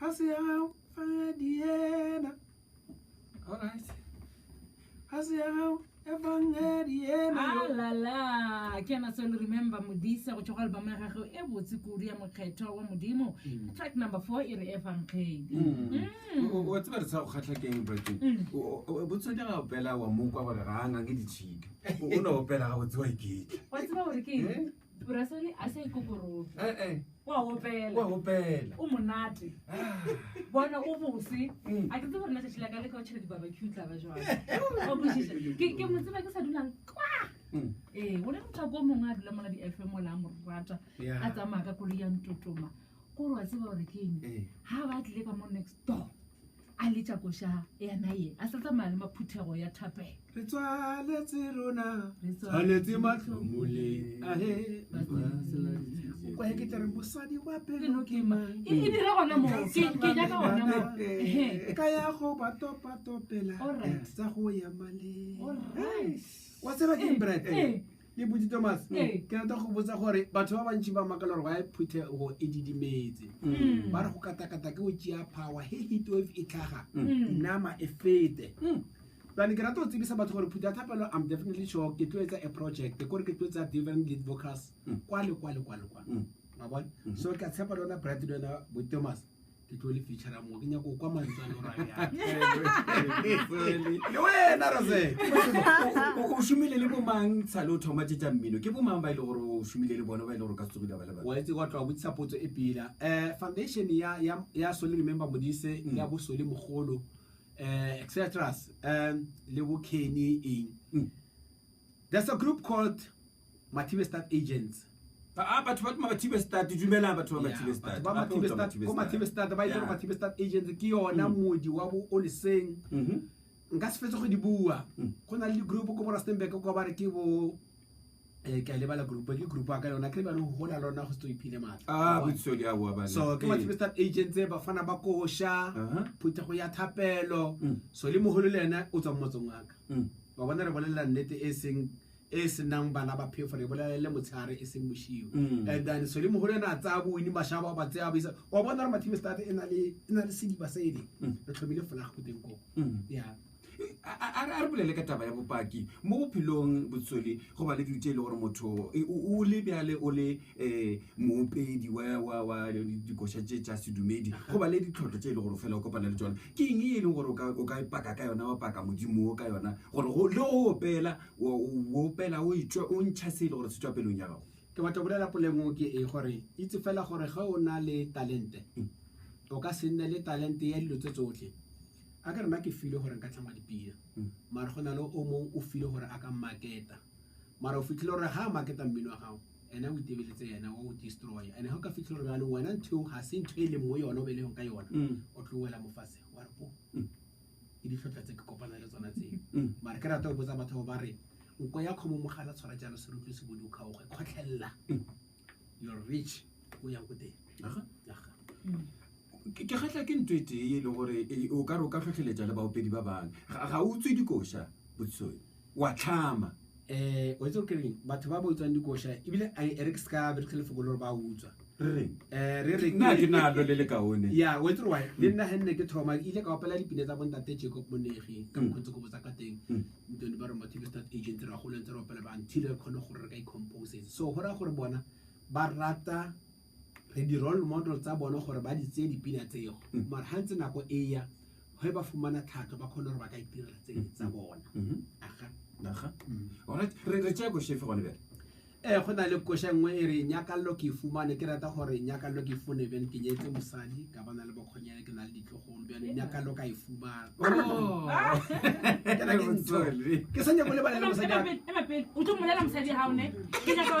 Hasi hao fangediena. All right. Hasi hao evangeliena. Ah la la, ke na so remember modisa go tšwa album ya gagwe e botse kudu ya mokgetho wa modimo. Track number 4 e re evangeli. O tseba re sa go khatla ke eng breaking. O botse ga opela wa mo kwa ba ga nga ke ditshika. O no opela ga botse wa ikitla. Wa tseba gore ke Brasoli a se kokoro. Wa opela. Wa opela. O monate. Bona o bose. A ke tseba rena tshela ka le ka tshela di barbecue tla ba jwa. O bosisha. Ke mo tseba ke sa dulang kwa. Wona motho go mongwe a dula mona di FM la mo rata. A tsamaya ka kolo ya ntotoma. Go wa tseba gore ke eng. Ha ba tle ka mo next door. A letsa go sha ya nae. A sa tsamaya le maphuthego ya thapela. Re tswaletse rona. Tshwanetse matlhomole. Kwa ke tere mosadi wa pelo ke mang. E dira gona mo. Ke ja ka gona mo. Ka ya go batopela. Tsa go ya male. Wa tseba ke bread. Le Buti Thomas. Ke rata go botsa gore batho ba bantši ba makala gore ba phuthe go edidimetse. Ba re go katakata ke o tšea power he heat wave e tlhaga. Nama e fete. Bani ke rata go tsebisa batho gore Phutha Thapelo I'm definitely sure ke tlo etsa a project gore ke tlo etsa different lead vocals kwale. Ma bona so ke tshepa lona Brad lona Buti Thomas ke tlo le feature mo ke nyako kwa mantsana o ra ya le wena Rose o shumile le bo mang tshalo thoma tsa mmino ke bo mang ba ile gore o shumile le bona ba ile gore ka tsogile ba le ba wa itse go tloa botsa potso e pila foundation ya Soli Remember Modise ya bo Soli Mogolo etc. Le bo Kenny there's a group called Mathibe Stat Agents. Batho ba Mathibe Stat dumela batho ba Mathibe Stat ba Mathibe Stat ba ile Mathibe Stat Agents ke yona modi wa bo Oliseng nka se fetse go di bua go na le group ko Rustenburg go ba re ke bo ke le bala group ka yona ke ba no hola lona go sto iphile matla Butsoli a wa bana so ke Mathibe Stat Agents ba fana ba kosha Phutha go ya Thapelo so le moholo le ena o tswa motsong waka ba bona re bolela nnete e senang bana ba phefo re bolela le motshare e seng moshiwe and then so le moholo ena tsa bo ini mashaba ba tsaya bisa wa bona re Mathibe Stat ena le sidiba sa edi re tlhomile fela go teng ko yeah a re bolele ka taba ya bopaki mo bophelong Butsoli go ba le ditele gore motho o le bjale o le moopedi wa dikosha tša sedumedi go ba le ditlhotlo tše ile gore fela o kopana le tsona ke eng e leng gore o ka ipaka ka yona wa paka modimo ka yona gore le go opela o ntšha se ile gore se tswa pelong ya gago ke batla bolela polemo ke e gore itse fela gore ga o na le talente o ka se nne le talente ya dilo tse tsotlhe a ka rena ke file gore nka tlhama dipina mara go na le o mong o file gore a ka marketa mara o fitlhile gore ga a marketa mmino wa gago ena o itebeletse yena wa o destroy ene ga o ka fitlhile gore bjale wena ntho ga se ntho e leng mo yona o be leng ka yona o tlo wela mofase wa re po e ditlhotlha tse ke kopana le tsona tseo mara ke rata go botsa batho ba re nko ya kgomo mogala tshwara jalo se rutlo se bodi o kgaoge kgotlhella you're rich o yang go teng ke kgatla ke ntwete e le gore o ka tlhotlheletsa le baopedi ba bang ga o tswe dikosha Butsoli wa tlhama o itse ke reng batho ba botswang dikosha ebile Eric ska be tle lefoko lo ba utswa re nna ke nalo le kaone ya o itse why le nna henne ke thoma ile ka opela dipine tsa bontate Jacob Monegi ka mkhontsho go botsa ka teng ntone ba re Mathibe Stat Agent ra go lentse re opela ba until re khone gore re ka i-compose so gora gore bona ba rata re di role model tsa bona gore ba di tse dipina tseo mara hantse nako e ya ho ba fumana thato ba khona gore ba ka itirela tse tsa bona alright re tšea go shefe go lebela go na le kosha nngwe e re nyakallo ke fumane ke rata gore nyakallo ke fune ben ke nyetse mosadi ka bana le bokgonyane ke na le ditlogolo bjale nyakallo ka e fumana ke sanya go le bana le mosadi o tlo molela mosadi ha o ne ke nyaka